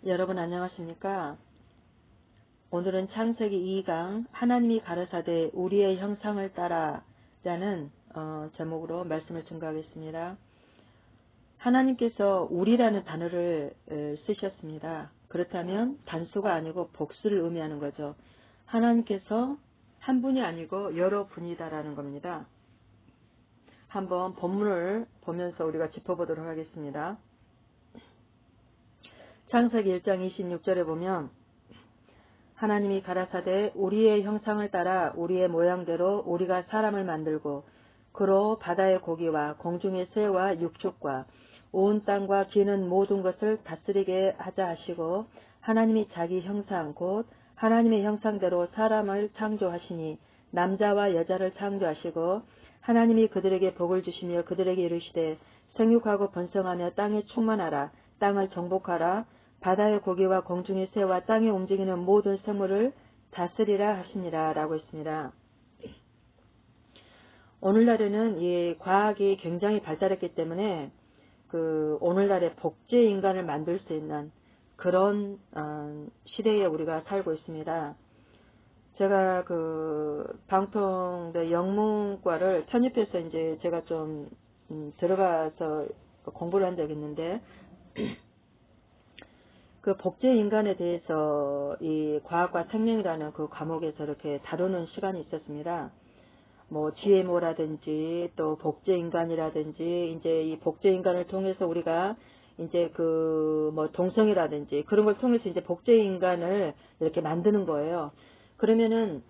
여러분 안녕하십니까? 오늘은 창세기 2강 하나님이 가라사대 우리의 형상을 따라 라는 제목으로 말씀을 증거하겠습니다. 하나님께서 우리라는 단어를 쓰셨습니다. 그렇다면 단수가 아니고 복수를 의미하는 거죠. 하나님께서 한 분이 아니고 여러 분이다라는 겁니다. 한번 본문을 보면서 우리가 짚어보도록 하겠습니다. 창세기 1장 26절에 보면 하나님이 가라사대 우리의 형상을 따라 우리의 모양대로 우리가 사람을 만들고 그로 바다의 고기와 공중의 새와 육축과 온 땅과 기는 모든 것을 다스리게 하자 하시고 하나님이 자기 형상 곧 하나님의 형상대로 사람을 창조하시니 남자와 여자를 창조하시고 하나님이 그들에게 복을 주시며 그들에게 이르시되 생육하고 번성하며 땅에 충만하라 땅을 정복하라 바다의 고기와 공중의 새와 땅에 움직이는 모든 생물을 다스리라 하시니라 라고 했습니다. 오늘날에는 이 과학이 굉장히 발달했기 때문에 오늘날의 복제 인간을 만들 수 있는 그런 시대에 우리가 살고 있습니다. 제가 방통대 영문과를 편입해서 이제 제가 좀 들어가서 공부를 한 적이 있는데 복제 인간에 대해서 이 과학과 생명이라는 그 과목에서 이렇게 다루는 시간이 있었습니다. 뭐 GMO라든지 또 복제 인간이라든지 이제 이 복제 인간을 통해서 우리가 이제 뭐 동성이라든지 그런 걸 통해서 이제 복제 인간을 이렇게 만드는 거예요. 그러면은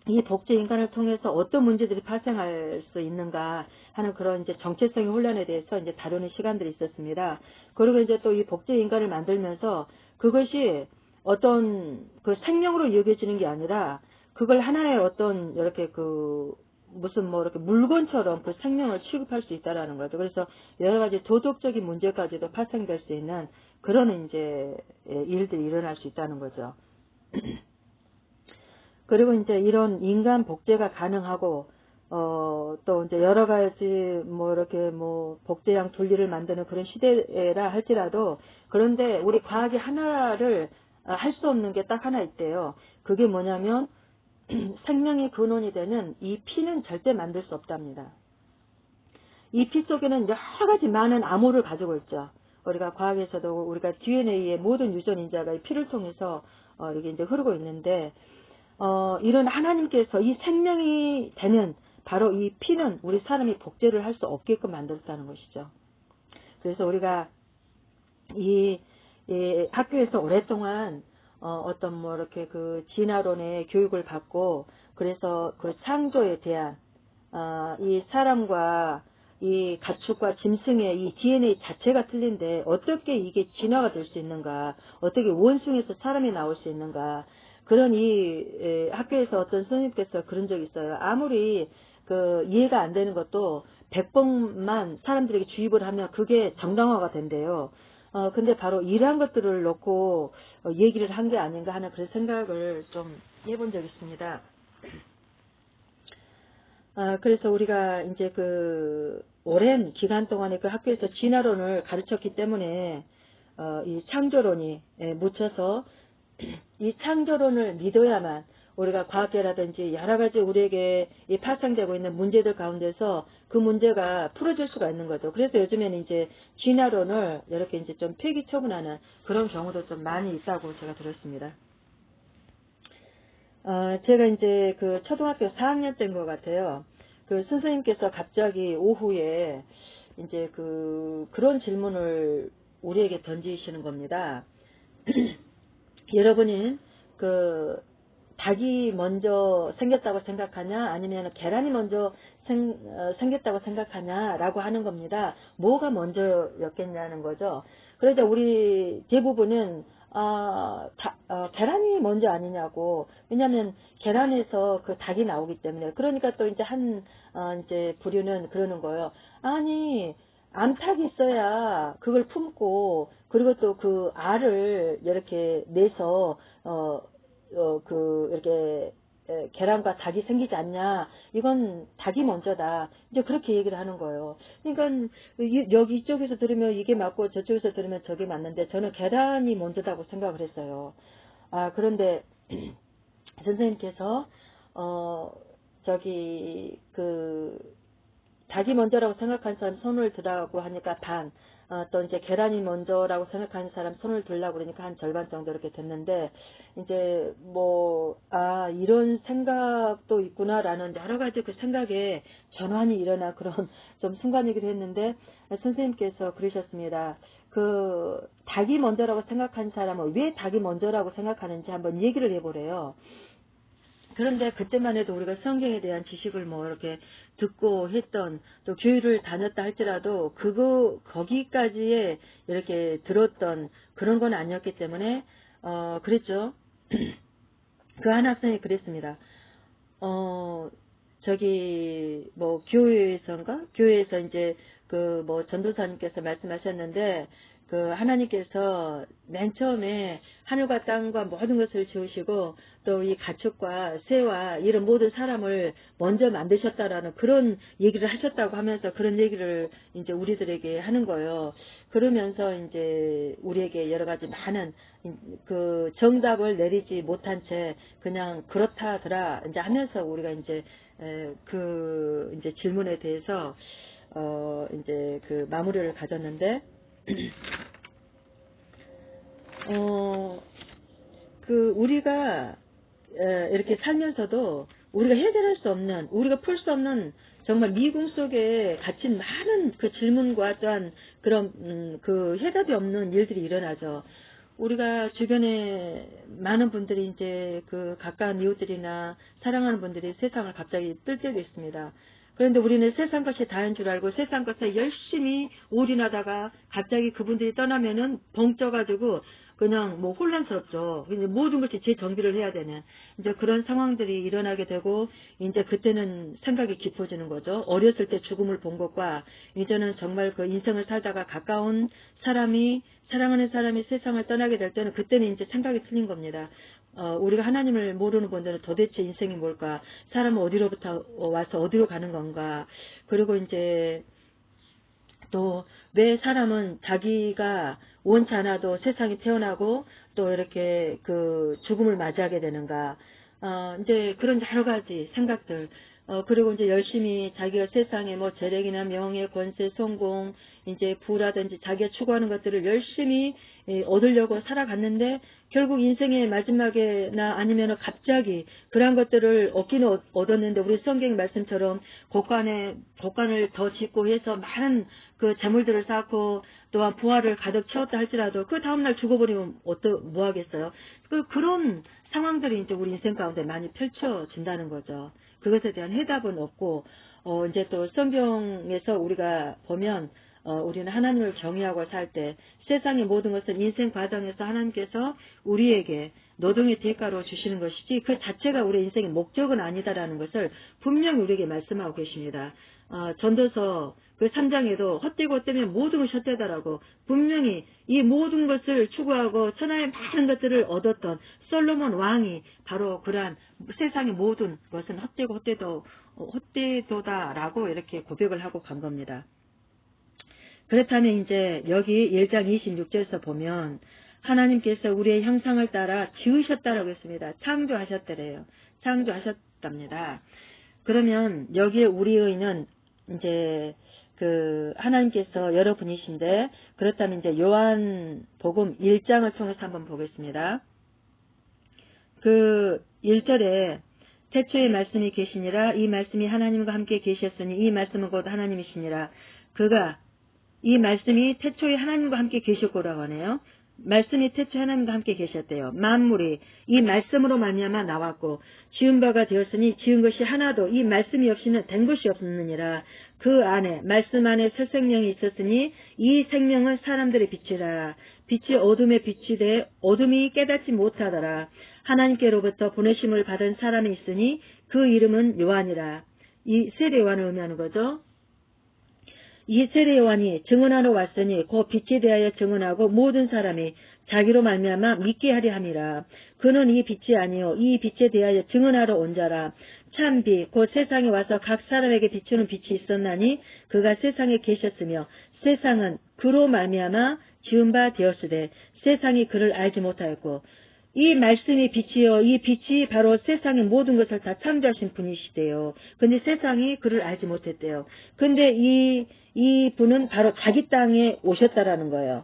이 복제 인간을 통해서 어떤 문제들이 발생할 수 있는가 하는 그런 이제 정체성의 혼란에 대해서 이제 다루는 시간들이 있었습니다. 그리고 이제 또 이 복제 인간을 만들면서 그것이 어떤 생명으로 여겨지는 게 아니라 그걸 하나의 어떤 이렇게 무슨 뭐 이렇게 물건처럼 그 생명을 취급할 수 있다라는 거죠. 그래서 여러 가지 도덕적인 문제까지도 발생될 수 있는 그런 이제 일들이 일어날 수 있다는 거죠. 그리고 이제 이런 인간 복제가 가능하고, 또 이제 여러 가지 이렇게 복제양 분리를 만드는 그런 시대라 할지라도, 그런데 우리 과학이 하나를 할 수 없는 게 딱 하나 있대요. 그게 뭐냐면, 생명의 근원이 되는 이 피는 절대 만들 수 없답니다. 이 피 속에는 여러 가지 많은 암호를 가지고 있죠. 우리가 과학에서도 우리가 DNA의 모든 유전 인자가 이 피를 통해서 이게 이제 흐르고 있는데, 이런 하나님께서 이 생명이 되는 바로 이 피는 우리 사람이 복제를 할 수 없게끔 만들었다는 것이죠. 그래서 우리가 이 학교에서 오랫동안 어떤 이렇게 진화론의 교육을 받고 그래서 창조에 대한 이 사람과 이 가축과 짐승의 이 DNA 자체가 틀린데 어떻게 이게 진화가 될 수 있는가, 어떻게 원숭이에서 사람이 나올 수 있는가, 그런 학교에서 어떤 선생님께서 그런 적이 있어요. 아무리 이해가 안 되는 것도 100번만 사람들에게 주입을 하면 그게 정당화가 된대요. 근데 바로 이러한 것들을 놓고 얘기를 한 게 아닌가 하는 그런 생각을 좀 해본 적이 있습니다. 그래서 우리가 이제 오랜 기간 동안에 학교에서 진화론을 가르쳤기 때문에, 이 창조론이 묻혀서 이 창조론을 믿어야만 우리가 과학계라든지 여러 가지 우리에게 파생되고 있는 문제들 가운데서 그 문제가 풀어질 수가 있는 거죠. 그래서 요즘에는 이제 진화론을 이렇게 이제 좀 폐기 처분하는 그런 경우도 좀 많이 있다고 제가 들었습니다. 제가 이제 초등학교 4학년 때인 것 같아요. 선생님께서 갑자기 오후에 이제 그런 질문을 우리에게 던지시는 겁니다. 여러분이 닭이 먼저 생겼다고 생각하냐 아니면 계란이 먼저 생겼다고 생각하냐 라고 하는 겁니다. 뭐가 먼저였겠냐는 거죠. 그러자 우리 대부분은 계란이 먼저 아니냐고. 왜냐하면 계란에서 닭이 나오기 때문에. 그러니까 또 이제 이제 부류는 그러는 거예요. 아니, 암탉이 있어야 그걸 품고, 그리고 또 알을 이렇게 내서, 이렇게 계란과 닭이 생기지 않냐. 이건 닭이 먼저다. 이제 그렇게 얘기를 하는 거예요. 그러니까 여기 이쪽에서 들으면 이게 맞고 저쪽에서 들으면 저게 맞는데 저는 계란이 먼저다고 생각을 했어요. 그런데 선생님께서 닭이 먼저라고 생각하는 사람 손을 들라고 하니까 반, 또 이제 계란이 먼저라고 생각하는 사람 손을 들라고 그러니까 한 절반 정도 이렇게 됐는데, 이제 이런 생각도 있구나라는 여러 가지 그 생각에 전환이 일어나 그런 좀 순간이기도 했는데, 선생님께서 그러셨습니다. 닭이 먼저라고 생각하는 사람은 왜 닭이 먼저라고 생각하는지 한번 얘기를 해보래요. 그런데 그때만 해도 우리가 성경에 대한 지식을 이렇게 듣고 했던, 또 교회를 다녔다 할지라도 거기까지에 이렇게 들었던 그런 건 아니었기 때문에, 그랬죠. 그 한 학생이 그랬습니다. 교회에서 이제 전도사님께서 말씀하셨는데, 하나님께서 맨 처음에 하늘과 땅과 모든 것을 지으시고 또 이 가축과 새와 이런 모든 사람을 먼저 만드셨다라는 그런 얘기를 하셨다고 하면서 그런 얘기를 이제 우리들에게 하는 거예요. 그러면서 이제 우리에게 여러 가지 많은 정답을 내리지 못한 채 그냥 그렇다더라 이제 하면서 우리가 이제 이제 질문에 대해서 이제 마무리를 가졌는데 우리가 이렇게 살면서도 우리가 해결할 수 없는, 우리가 풀 수 없는 정말 미궁 속에 갇힌 많은 그 질문과 또한 그런 해답이 없는 일들이 일어나죠. 우리가 주변에 많은 분들이 이제 가까운 이웃들이나 사랑하는 분들이 세상을 갑자기 뜰 때도 있습니다. 그런데 우리는 세상 것이 다인 줄 알고 세상 것에 열심히 올인하다가 갑자기 그분들이 떠나면은 벙 쪄가지고 그냥 혼란스럽죠. 모든 것이 재정비를 해야 되는 이제 그런 상황들이 일어나게 되고 이제 그때는 생각이 깊어지는 거죠. 어렸을 때 죽음을 본 것과 이제는 정말 그 인생을 살다가 가까운 사람이 사랑하는 사람이 세상을 떠나게 될 때는 그때는 이제 생각이 틀린 겁니다. 우리가 하나님을 모르는 분들은 도대체 인생이 뭘까? 사람은 어디로부터 와서 어디로 가는 건가? 그리고 이제 또 왜 사람은 자기가 원치 않아도 세상에 태어나고 또 이렇게 죽음을 맞이하게 되는가? 이제 그런 여러 가지 생각들. 그리고 이제 열심히 자기가 세상에 재력이나 명예, 권세, 성공, 이제 부라든지 자기가 추구하는 것들을 열심히 얻으려고 살아갔는데 결국 인생의 마지막에나 아니면 갑자기 그러한 것들을 얻기는 얻었는데 우리 성경 말씀처럼 곡간을 더 짓고 해서 많은 재물들을 쌓고 또한 부활을 가득 채웠다 할지라도 그 다음날 죽어버리면 뭐 하겠어요? 그런 상황들이 이제 우리 인생 가운데 많이 펼쳐진다는 거죠. 그것에 대한 해답은 없고, 이제 또 성경에서 우리가 보면, 우리는 하나님을 경외하고 살 때 세상의 모든 것은 인생 과정에서 하나님께서 우리에게 노동의 대가로 주시는 것이지 그 자체가 우리 인생의 목적은 아니다라는 것을 분명히 우리에게 말씀하고 계십니다. 전도서 3장에도 헛되고 헛되면 모든 것이 헛되다라고 분명히 이 모든 것을 추구하고 천하의 많은 것들을 얻었던 솔로몬 왕이 바로 그러한 세상의 모든 것은 헛되고 헛되도다라고 이렇게 고백을 하고 간 겁니다. 그렇다면 이제 여기 1장 26절에서 보면 하나님께서 우리의 형상을 따라 지으셨다라고 했습니다. 창조하셨더래요. 창조하셨답니다. 그러면 여기에 우리의는 이제 하나님께서 여러분이신데 그렇다면 이제 요한복음 1장을 통해서 한번 보겠습니다. 1절에 태초에 말씀이 계시니라 이 말씀이 하나님과 함께 계셨으니 이 말씀은 곧 하나님이시니라. 이 말씀이 태초에 하나님과 함께 계셨고라고 하네요. 말씀이 태초에 하나님과 함께 계셨대요. 만물이 이 말씀으로 말미암아 나왔고 지은 바가 되었으니 지은 것이 하나도 이 말씀이 없이는 된 것이 없느니라. 그 안에 말씀 안에 새 생명이 있었으니 이 생명은 사람들의 빛이라. 빛이 어둠에 빛이 돼 어둠이 깨닫지 못하더라. 하나님께로부터 보내심을 받은 사람이 있으니 그 이름은 요한이라. 이 세례 요한을 의미하는 거죠. 이 세례 요한이 증언하러 왔으니 그 빛에 대하여 증언하고 모든 사람이 자기로 말미암아 믿게 하려 함이라. 그는 이 빛이 아니요 이 빛에 대하여 증언하러 온 자라. 참 빛 곧 세상에 와서 각 사람에게 비추는 빛이 있었나니 그가 세상에 계셨으며 세상은 그로 말미암아 지은 바 되었으되 세상이 그를 알지 못하였고 이 말씀이 빛이요 이 빛이 바로 세상의 모든 것을 다 창조하신 분이시대요. 근데 세상이 그를 알지 못했대요. 근데 이 분은 바로 자기 땅에 오셨다라는 거예요.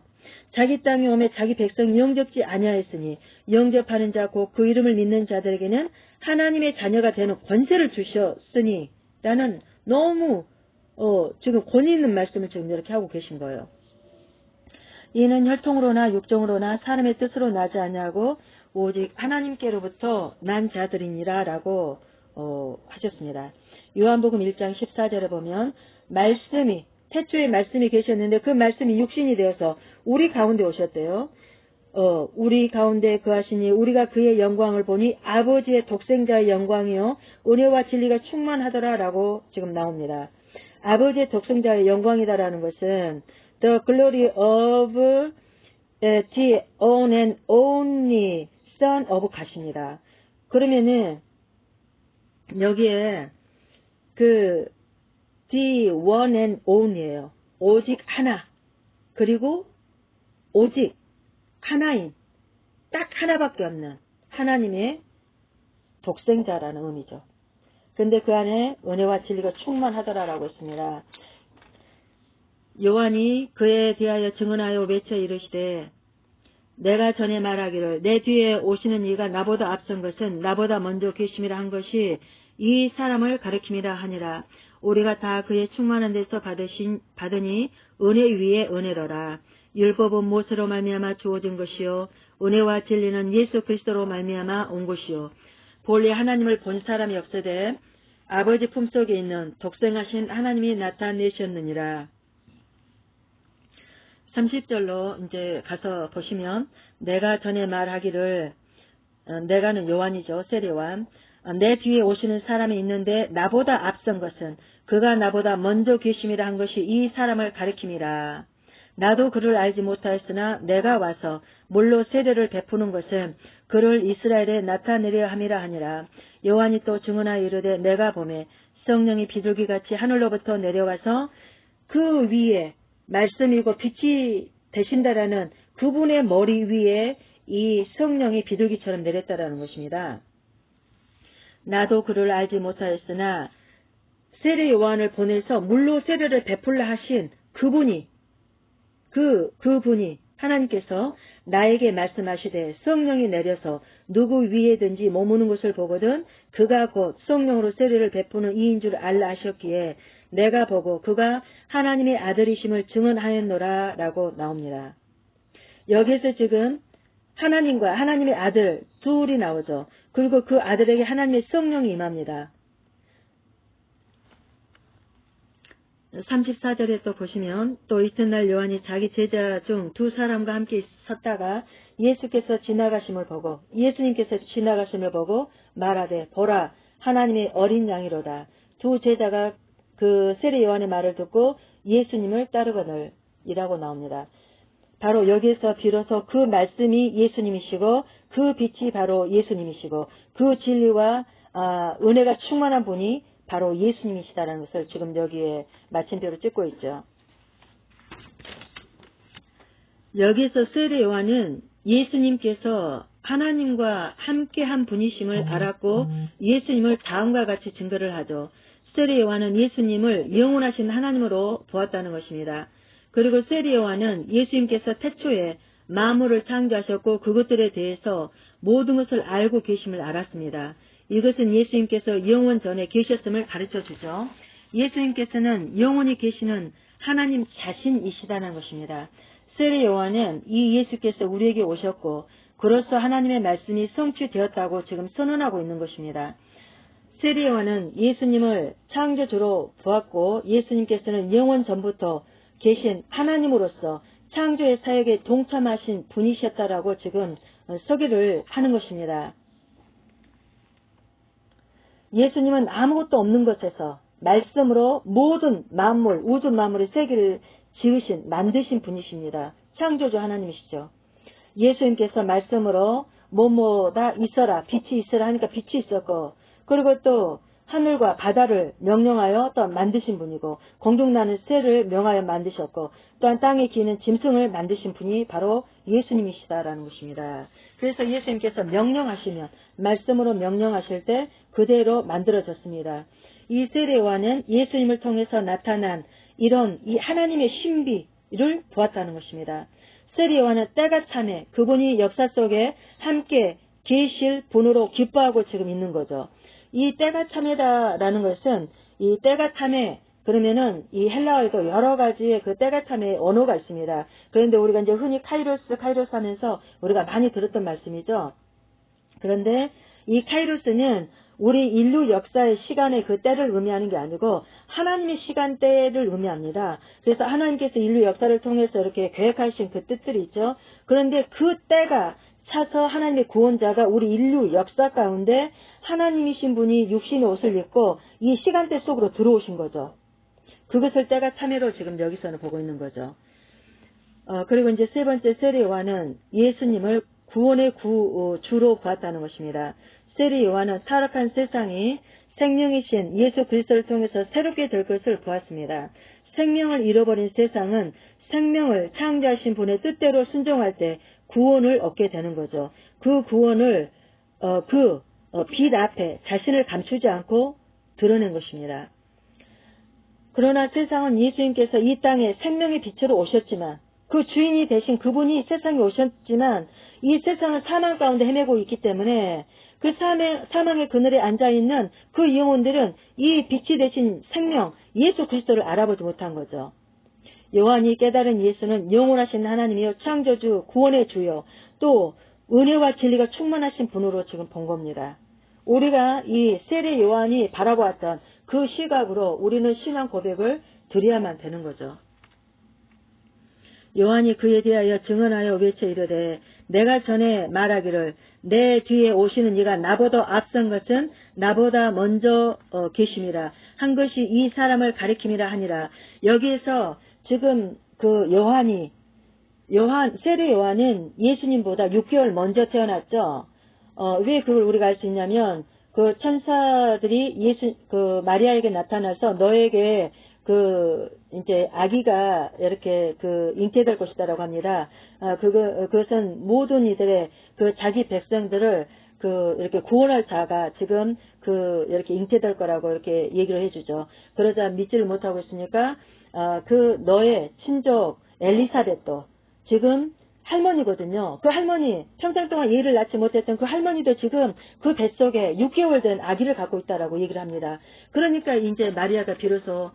자기 땅에 오매 자기 백성 영접지 아니하였으니 영접하는 자 곧 그 이름을 믿는 자들에게는 하나님의 자녀가 되는 권세를 주셨으니 라는 너무 지금 권위 있는 말씀을 지금 이렇게 하고 계신 거예요. 이는 혈통으로나 육정으로나 사람의 뜻으로 나지 아니하고 오직 하나님께로부터 난 자들이니라 라고 하셨습니다. 요한복음 1장 14절에 보면 말씀이 태초에 말씀이 계셨는데 그 말씀이 육신이 되어서 우리 가운데 오셨대요. 우리 가운데 거하시니 우리가 그의 영광을 보니 아버지의 독생자의 영광이요 은혜와 진리가 충만하더라 라고 지금 나옵니다. 아버지의 독생자의 영광이다라는 것은 the glory of the one and only Son of God입니다. 그러면은 여기에 그 the one and only예요. 오직 하나 그리고 오직 하나인 딱 하나밖에 없는 하나님의 독생자라는 의미죠. 근데 그 안에 은혜와 진리가 충만하더라라고 했습니다. 요한이 그에 대하여 증언하여 외쳐 이르시되 내가 전에 말하기를 내 뒤에 오시는 이가 나보다 앞선 것은 나보다 먼저 계심이라 한 것이 이 사람을 가리킴이라 하니라. 우리가 다 그의 충만한 데서 받으니 은혜 위에 은혜로라. 율법은 모세로 말미암아 주어진 것이요 은혜와 진리는 예수 그리스도로 말미암아 온 것이요 본래 하나님을 본 사람이 없으되 아버지 품속에 있는 독생하신 하나님이 나타내셨느니라. 30절로 이제 가서 보시면 내가 전에 말하기를 내가는 요한이죠. 세례요한. 내 뒤에 오시는 사람이 있는데 나보다 앞선 것은 그가 나보다 먼저 계심이라 한 것이 이 사람을 가리킴이라. 나도 그를 알지 못하였으나 내가 와서 물로 세례를 베푸는 것은 그를 이스라엘에 나타내려 함이라 하니라. 요한이 또 증언하여 이르되 내가 보매 성령이 비둘기같이 하늘로부터 내려와서 그 위에 말씀이고 빛이 되신다라는 그분의 머리 위에 이 성령이 비둘기처럼 내렸다라는 것입니다. 나도 그를 알지 못하였으나 세례 요한을 보내서 물로 세례를 베풀라 하신 그분이 그분이 하나님께서 나에게 말씀하시되 성령이 내려서 누구 위에든지 머무는 것을 보거든 그가 곧 성령으로 세례를 베푸는 이인 줄 알라 하셨기에 내가 보고 그가 하나님의 아들이심을 증언하였노라 라고 나옵니다. 여기에서 지금 하나님과 하나님의 아들 둘이 나오죠. 그리고 그 아들에게 하나님의 성령이 임합니다. 34절에 또 보시면 또 이튿날 요한이 자기 제자 중 두 사람과 함께 섰다가 예수님께서 지나가심을 보고 말하되 보라 하나님의 어린 양이로다. 두 제자가 그 세례 요한의 말을 듣고 예수님을 따르거늘 이라고 나옵니다. 바로 여기에서 비로소 그 말씀이 예수님이시고 그 빛이 바로 예수님이시고 그 진리와 은혜가 충만한 분이 바로 예수님이시다라는 것을 지금 여기에 마침표로 찍고 있죠. 여기서 세례 요한은 예수님께서 하나님과 함께한 분이심을 알았고 예수님을 다음과 같이 증거를 하죠. 세례 요한은 예수님을 영원하신 하나님으로 보았다는 것입니다. 그리고 세례 요한은 예수님께서 태초에 만물을 창조하셨고 그것들에 대해서 모든 것을 알고 계심을 알았습니다. 이것은 예수님께서 영원 전에 계셨음을 가르쳐주죠. 예수님께서는 영원히 계시는 하나님 자신이시다는 것입니다. 세례 요한은 이 예수께서 우리에게 오셨고 그로써 하나님의 말씀이 성취되었다고 지금 선언하고 있는 것입니다. 세례 요한은 예수님을 창조주로 보았고 예수님께서는 영원 전부터 계신 하나님으로서 창조의 사역에 동참하신 분이셨다라고 지금 소개를 하는 것입니다. 예수님은 아무것도 없는 것에서 말씀으로 모든 만물, 우주 만물의 세계를 지으신, 만드신 분이십니다. 창조주 하나님이시죠. 예수님께서 말씀으로 뭐뭐다 있어라, 빛이 있어라 하니까 빛이 있었고, 그리고 또 하늘과 바다를 명령하여 또 만드신 분이고, 공중나는 새를 명하여 만드셨고, 또한 땅에 기는 짐승을 만드신 분이 바로 예수님이시다라는 것입니다. 그래서 예수님께서 명령하시면, 말씀으로 명령하실 때 그대로 만들어졌습니다. 이 세례요한은 예수님을 통해서 나타난 이런 이 하나님의 신비를 보았다는 것입니다. 세례요한은 때가 참에 그분이 역사 속에 함께 계실 분으로 기뻐하고 지금 있는 거죠. 이 때가 참에다라는 것은 이 때가 참에 그러면은 이 헬라어에도 여러 가지의 그 때가 참에 언어가 있습니다. 그런데 우리가 이제 흔히 카이로스 하면서 우리가 많이 들었던 말씀이죠. 그런데 이 카이로스는 우리 인류 역사의 시간의 그 때를 의미하는 게 아니고 하나님의 시간대를 의미합니다. 그래서 하나님께서 인류 역사를 통해서 이렇게 계획하신 그 뜻들이 있죠. 그런데 그 때가 차서 하나님의 구원자가 우리 인류 역사 가운데 하나님이신 분이 육신의 옷을 입고 이 시간대 속으로 들어오신 거죠. 그것을 때가 참회로 지금 여기서는 보고 있는 거죠. 그리고 이제 세 번째 세례요한은 예수님을 구원의 주로 보았다는 것입니다. 세례요한은 타락한 세상이 생명이신 예수 그리스도를 통해서 새롭게 될 것을 보았습니다. 생명을 잃어버린 세상은 생명을 창조하신 분의 뜻대로 순종할 때 구원을 얻게 되는 거죠. 그 구원을 빛 앞에 자신을 감추지 않고 드러낸 것입니다. 그러나 세상은 예수님께서 이 땅에 생명의 빛으로 오셨지만 그 주인이 되신 그분이 세상에 오셨지만 이 세상은 사망 가운데 헤매고 있기 때문에 그 사망의 그늘에 앉아있는 그 영혼들은 이 빛이 되신 생명 예수 그리스도를 알아보지 못한 거죠. 요한이 깨달은 예수는 영원하신 하나님이요 창조주 구원의 주요 또 은혜와 진리가 충만하신 분으로 지금 본 겁니다. 우리가 이 세례 요한이 바라보았던 그 시각으로 우리는 신앙 고백을 드려야만 되는 거죠. 요한이 그에 대하여 증언하여 외쳐 이르되 내가 전에 말하기를 내 뒤에 오시는 이가 나보다 앞선 것은 나보다 먼저 계심이라 한 것이 이 사람을 가리킴이라 하니라. 여기에서 지금 그 세례 요한은 예수님보다 6개월 먼저 태어났죠. 왜 그걸 우리가 알 수 있냐면 그 천사들이 마리아에게 나타나서 너에게 이제 아기가 이렇게 잉태될 것이다라고 합니다. 그것은 모든 이들의 자기 백성들을 이렇게 구원할 자가 지금 이렇게 잉태될 거라고 이렇게 얘기를 해주죠. 그러자 믿지를 못하고 있으니까, 너의 친족 엘리사벳도 지금 할머니거든요. 그 할머니, 평생 동안 얘를 낳지 못했던 그 할머니도 지금 그 뱃속에 6개월 된 아기를 갖고 있다라고 얘기를 합니다. 그러니까 이제 마리아가 비로소,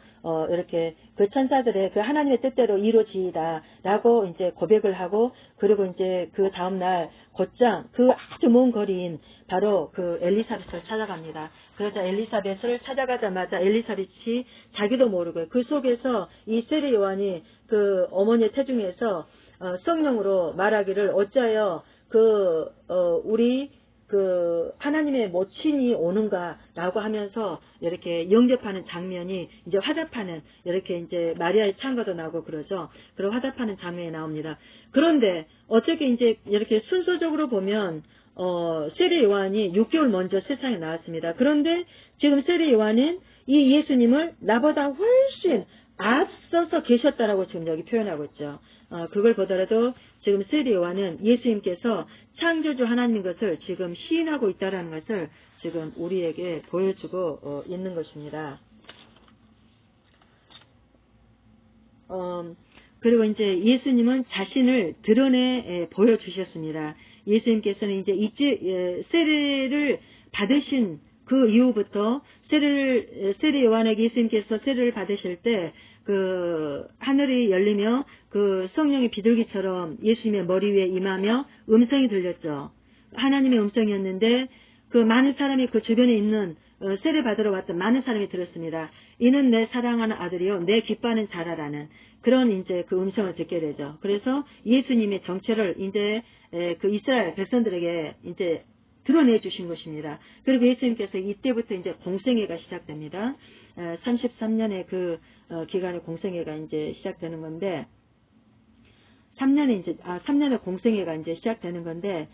이렇게 그 천사들의 그 하나님의 뜻대로 이루어지다라고 이제 고백을 하고, 그리고 이제 그 다음날 곧장 그 아주 먼 거리인 바로 그 엘리사벳을 찾아갑니다. 그래서 엘리사벳을 찾아가자마자 엘리사벳이 자기도 모르고 그 속에서 이 세례 요한이 그 어머니의 태중에서 성령으로 말하기를 어찌하여 우리 하나님의 모친이 오는가라고 하면서 이렇게 영접하는 장면이 이제 화답하는 이렇게 이제 마리아의 찬가도 나오고 그러죠. 그런 화답하는 장면이 나옵니다. 그런데 어떻게 이제 이렇게 순서적으로 보면 세례 요한이 6개월 먼저 세상에 나왔습니다. 그런데 지금 세례 요한은 이 예수님을 나보다 훨씬 앞서서 계셨다라고 지금 여기 표현하고 있죠. 그걸 보더라도 지금 세례 요한은 예수님께서 창조주 하나님인 것을 지금 시인하고 있다라는 것을 지금 우리에게 보여주고 있는 것입니다. 그리고 이제 예수님은 자신을 드러내 보여주셨습니다. 예수님께서는 이제 세례를 받으신 그 이후부터 세례 요한에게 예수님께서 세례를 받으실 때 하늘이 열리며 성령의 비둘기처럼 예수님의 머리 위에 임하며 음성이 들렸죠. 하나님의 음성이었는데 많은 사람이 그 주변에 있는 세례 받으러 왔던 많은 사람이 들었습니다. 이는 내 사랑하는 아들이요 내 기뻐하는 자라라는 그런 이제 그 음성을 듣게 되죠. 그래서 예수님의 정체를 이제 그 이스라엘 백성들에게 이제 드러내 주신 것입니다. 그리고 예수님께서 이때부터 이제 공생애가 시작됩니다. 33년의 그 기간의 공생애가 이제 시작되는 건데 3년의 공생애가 이제 시작되는 건데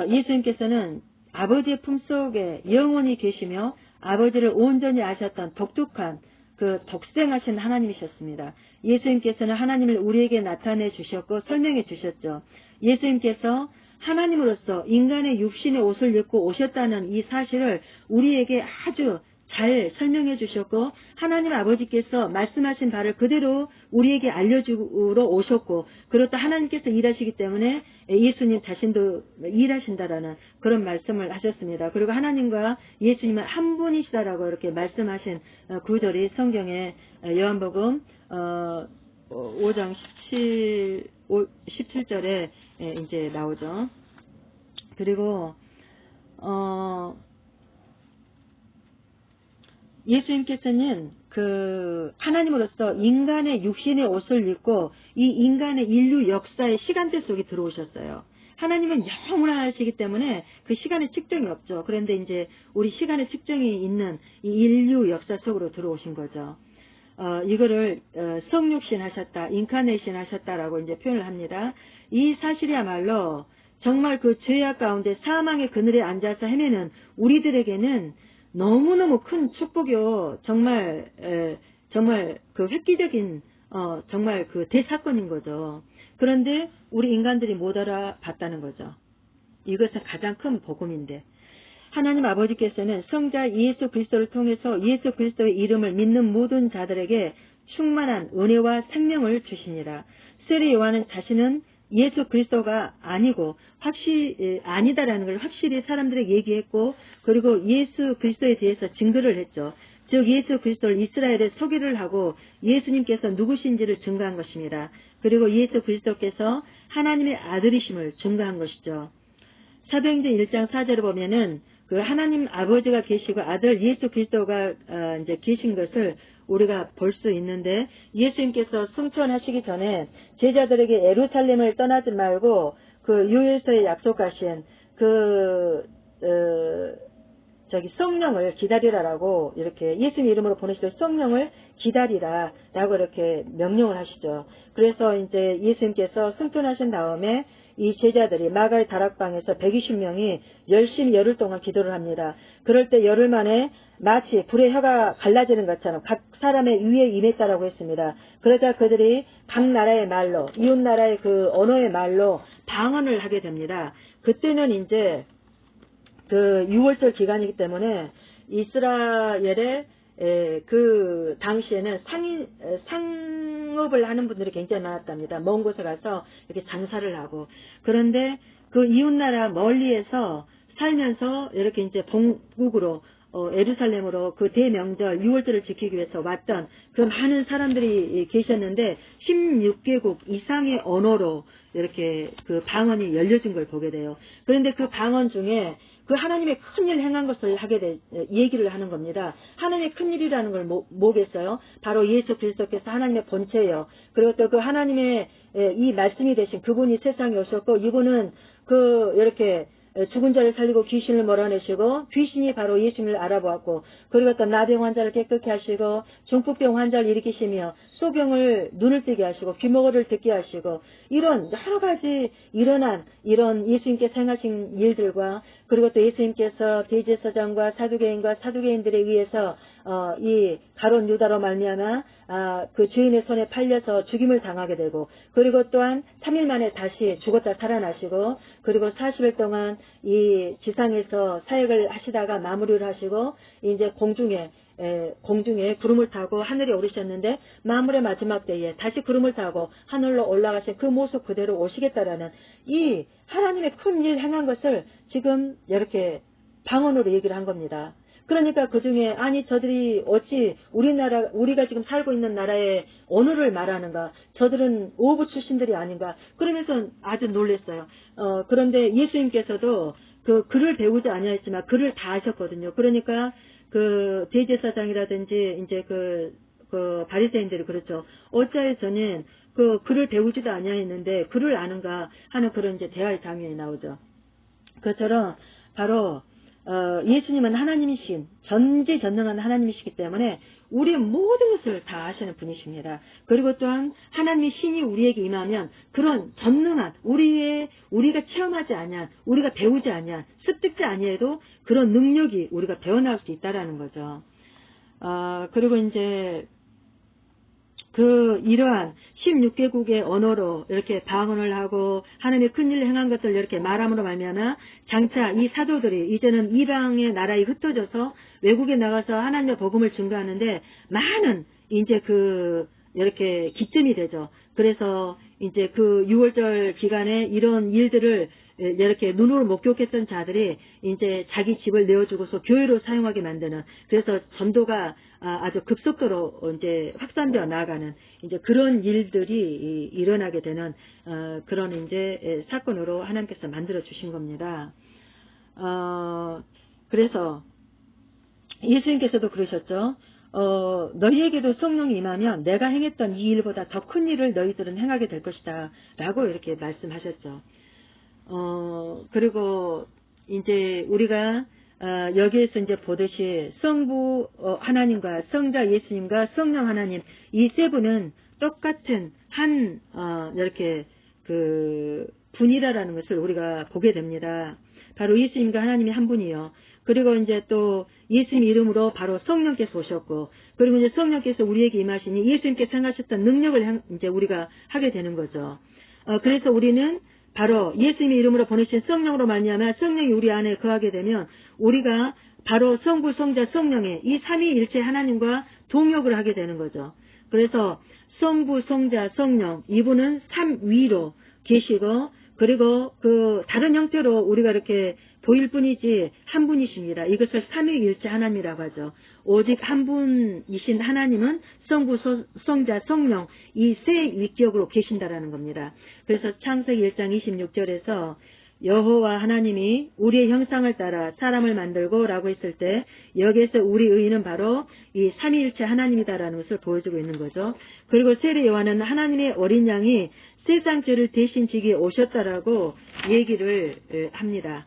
예수님께서는 아버지의 품속에 영원히 계시며 아버지를 온전히 아셨던 독특한 그 독생하신 하나님이셨습니다. 예수님께서는 하나님을 우리에게 나타내 주셨고 설명해 주셨죠. 예수님께서 하나님으로서 인간의 육신의 옷을 입고 오셨다는 이 사실을 우리에게 아주 잘 설명해 주셨고 하나님 아버지께서 말씀하신 바를 그대로 우리에게 알려주러 오셨고 그리고 또 하나님께서 일하시기 때문에 예수님 자신도 일하신다라는 그런 말씀을 하셨습니다. 그리고 하나님과 예수님은 한 분이시다라고 이렇게 말씀하신 구절이 성경에 요한복음 5장 17절에 이제 나오죠. 그리고 예수님께서는 하나님으로서 인간의 육신의 옷을 입고 이 인간의 인류 역사의 시간대 속에 들어오셨어요. 하나님은 영원하시기 때문에 그 시간의 측정이 없죠. 그런데 이제 우리 시간의 측정이 있는 이 인류 역사 속으로 들어오신 거죠. 이거를 성육신 하셨다, 인카네이션 하셨다라고 이제 표현을 합니다. 이 사실이야말로 정말 그 죄악 가운데 사망의 그늘에 앉아서 헤매는 우리들에게는 너무너무 큰 축복이요. 정말 그 획기적인 정말 그 대사건인 거죠. 그런데 우리 인간들이 못 알아봤다는 거죠. 이것은 가장 큰 복음인데 하나님 아버지께서는 성자 예수 그리스도를 통해서 예수 그리스도의 이름을 믿는 모든 자들에게 충만한 은혜와 생명을 주시니라. 세례 요한은 자신은 예수 그리스도가 아니고 아니다라는 걸 확실히 사람들에게 얘기했고 그리고 예수 그리스도에 대해서 증거를 했죠. 즉 예수 그리스도를 이스라엘에 소개를 하고 예수님께서 누구신지를 증거한 것입니다. 그리고 예수 그리스도께서 하나님의 아들이심을 증거한 것이죠. 사도행전 1장 4절을 보면은 그 하나님 아버지가 계시고 아들 예수 그리스도가 이제 계신 것을 우리가 볼 수 있는데 예수님께서 승천하시기 전에 제자들에게 예루살렘을 떠나지 말고 그 유에서의 약속하신 성령을 기다리라라고 이렇게 예수님 이름으로 보내시던 성령을 기다리라라고 이렇게 명령을 하시죠. 그래서 이제 예수님께서 승천하신 다음에 이 제자들이 마가의 다락방에서 120명이 열심히 열흘 동안 기도를 합니다. 그럴 때 열흘 만에 마치 불의 혀가 갈라지는 것처럼 각 사람의 위에 임했다라고 했습니다. 그러자 그들이 각 나라의 말로 이웃 나라의 그 언어의 말로 방언을 하게 됩니다. 그때는 이제 그 6월절 기간이기 때문에 이스라엘의 그 당시에는 상업을 하는 분들이 굉장히 많았답니다. 먼 곳에 가서 이렇게 장사를 하고. 그런데 그 이웃나라 멀리에서 살면서 이렇게 이제 본국으로 예루살렘으로 그 대명절 6월절을 지키기 위해서 왔던 그 많은 사람들이 계셨는데 16개국 이상의 언어로 이렇게 그 방언이 열려진 걸 보게 돼요. 그런데 그 방언 중에 그 하나님의 큰일 행한 것을 얘기를 하는 겁니다. 하나님의 큰일이라는 걸 뭐겠어요? 바로 예수 그리스도께서 하나님의 본체예요. 그리고 또 그 하나님의 이 말씀이 되신 그분이 세상에 오셨고 이분은 이렇게 죽은 자를 살리고 귀신을 몰아내시고 귀신이 바로 예수님을 알아보았고 그리고 또 나병 환자를 깨끗게 하시고 중풍병 환자를 일으키시며 소병을 눈을 뜨게 하시고 귀머거리를 듣게 하시고 이런 여러 가지 일어난 이런 예수님께서 행하신 일들과 그리고 또 예수님께서 대제사장과 사두개인들에 의해서 이 가룟 유다로 말미암아 그 주인의 손에 팔려서 죽임을 당하게 되고 그리고 또한 3일 만에 다시 죽었다 살아나시고 그리고 40일 동안 이 지상에서 사역을 하시다가 마무리를 하시고 이제 공중에 구름을 타고 하늘에 오르셨는데 마무리의 마지막 때에 다시 구름을 타고 하늘로 올라가신 그 모습 그대로 오시겠다라는 이 하나님의 큰 일 행한 것을 지금 이렇게 방언으로 얘기를 한 겁니다. 그러니까 그 중에 아니 저들이 어찌 우리가 지금 살고 있는 나라의 언어를 말하는가 저들은 오브 출신들이 아닌가 그러면서 아주 놀랐어요. 그런데 예수님께서도 그 글을 배우지 아니하였지만 글을 다 하셨거든요. 그러니까 그 대제사장이라든지 이제 그 바리새인들이 그렇죠. 어찌하여 저는 그 글을 배우지도 아니하였는데 글을 아는가 하는 그런 이제 대화의 장면이 나오죠. 그처럼 바로 예수님은 하나님이신 전지전능한 하나님이시기 때문에 우리의 모든 것을 다 아시는 분이십니다. 그리고 또한 하나님의 신이 우리에게 임하면 그런 전능한 우리가 체험하지 아니한 우리가 배우지 아니한 습득지 아니해도 그런 능력이 우리가 배워나올 수 있다라는 거죠. 그리고 이제 이러한 16개국의 언어로 이렇게 방언을 하고 하나님의 큰 일을 행한 것을 이렇게 말함으로 말미암아 장차 이 사도들이 이제는 이방의 나라에 흩어져서 외국에 나가서 하나님의 복음을 증거하는데 많은 이제 이렇게 기점이 되죠. 그래서 이제 6월절 기간에 이런 일들을 이렇게 눈으로 목격했던 자들이 이제 자기 집을 내어주고서 교회로 사용하게 만드는, 그래서 전도가 아주 급속도로 이제 확산되어 나아가는 이제 그런 일들이 일어나게 되는 그런 이제 사건으로 하나님께서 만들어 주신 겁니다. 그래서 예수님께서도 그러셨죠. 너희에게도 성령이 임하면 내가 행했던 이 일보다 더 큰 일을 너희들은 행하게 될 것이다 라고 이렇게 말씀하셨죠. 그리고 이제 우리가 여기에서 이제 보듯이 성부 하나님과 성자 예수님과 성령 하나님 이 세 분은 똑같은 이렇게 분이다라는 것을 우리가 보게 됩니다. 바로 예수님과 하나님이 한 분이요. 그리고 이제 또 예수님 이름으로 바로 성령께서 오셨고, 그리고 이제 성령께서 우리에게 임하시니 예수님께서 행하셨던 능력을 이제 우리가 하게 되는 거죠. 그래서 우리는 바로 예수님의 이름으로 보내신 성령으로 말미암아 성령이 우리 안에 거하게 되면 우리가 바로 성부, 성자, 성령의 이 삼위일체 하나님과 동역을 하게 되는 거죠. 그래서 성부, 성자, 성령 이분은 삼위로 계시고, 그리고 다른 형태로 우리가 이렇게 보일 뿐이지 한 분이십니다. 이것을 삼위일체 하나님이라고 하죠. 오직 한 분이신 하나님은 성부, 성자, 성령 이 세 위격으로 계신다라는 겁니다. 그래서 창세기 1장 26절에서 여호와 하나님이 우리의 형상을 따라 사람을 만들고 라고 했을 때 여기에서 우리 의인은 바로 이 삼위일체 하나님이다라는 것을 보여주고 있는 거죠. 그리고 세례 요한은 하나님의 어린 양이 세상 죄를 대신 지기 오셨다라고 얘기를 합니다.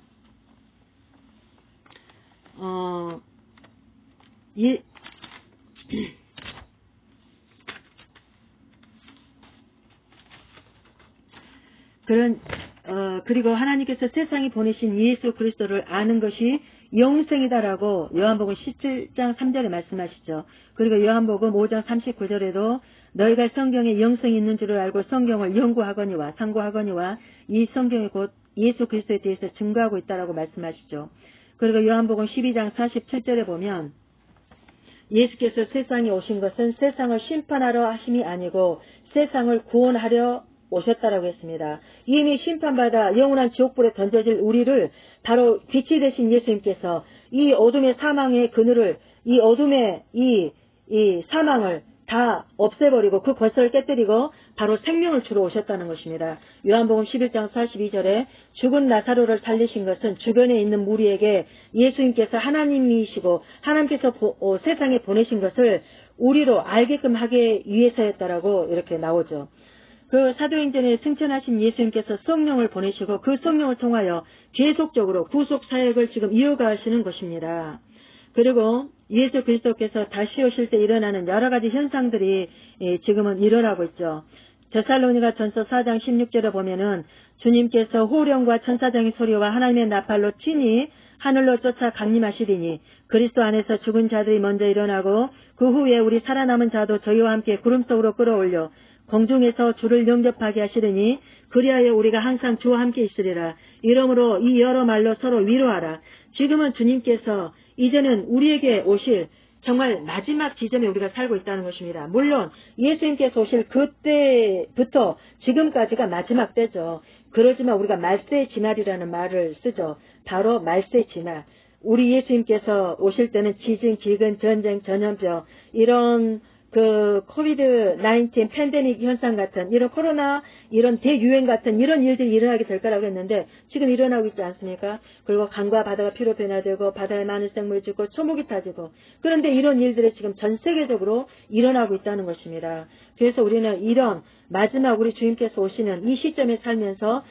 그리고 하나님께서 세상에 보내신 예수 그리스도를 아는 것이 영생이다라고 요한복음 17장 3절에 말씀하시죠. 그리고 요한복음 5장 39절에도 너희가 성경에 영생이 있는 줄을 알고 성경을 연구하거니와 상고하거니와 이 성경이 곧 예수 그리스도에 대해서 증거하고 있다라고 말씀하시죠. 그리고 요한복음 12장 47절에 보면 예수께서 세상에 오신 것은 세상을 심판하러 하심이 아니고 세상을 구원하려 오셨다라고 했습니다. 이미 심판받아 영원한 지옥불에 던져질 우리를 바로 빛이 되신 예수님께서 이 어둠의 사망의 그늘을, 이 어둠의 이 사망을 다 없애버리고 그 권세를 깨뜨리고 바로 생명을 주러 오셨다는 것입니다. 요한복음 11장 42절에 죽은 나사로를 살리신 것은 주변에 있는 무리에게 예수님께서 하나님이시고 하나님께서 세상에 보내신 것을 우리로 알게끔 하기 위해서였다라고 이렇게 나오죠. 사도행전에 승천하신 예수님께서 성령을 보내시고 그 성령을 통하여 계속적으로 구속 사역을 지금 이어가시는 것입니다. 그리고 예수 그리스도께서 다시 오실 때 일어나는 여러 가지 현상들이 지금은 일어나고 있죠. 데살로니가 전서 4장 16절에 보면은 주님께서 호령과 천사장의 소리와 하나님의 나팔로 친히 하늘로 쫓아 강림하시리니 그리스도 안에서 죽은 자들이 먼저 일어나고 그 후에 우리 살아남은 자도 저희와 함께 구름 속으로 끌어올려 공중에서 주를 영접하게 하시리니 그리하여 우리가 항상 주와 함께 있으리라. 이러므로 이 여러 말로 서로 위로하라. 지금은 주님께서 이제는 우리에게 오실 정말 마지막 지점에 우리가 살고 있다는 것입니다. 물론 예수님께서 오실 그때부터 지금까지가 마지막 때죠. 그러지만 우리가 말세의 지날이라는 말을 쓰죠. 바로 말세의 지날. 우리 예수님께서 오실 때는 지진, 기근, 전쟁, 전염병 이런 코비드-19 팬데믹 현상 같은 이런 코로나 이런 대유행 같은 이런 일들이 일어나게 될 거라고 했는데 지금 일어나고 있지 않습니까? 그리고 강과 바다가 피로 변화되고 바다에 많은 생물이 죽고 초목이 타지고 그런데 이런 일들이 지금 전 세계적으로 일어나고 있다는 것입니다. 그래서 우리는 이런 마지막 우리 주님께서 오시는 이 시점에 살면서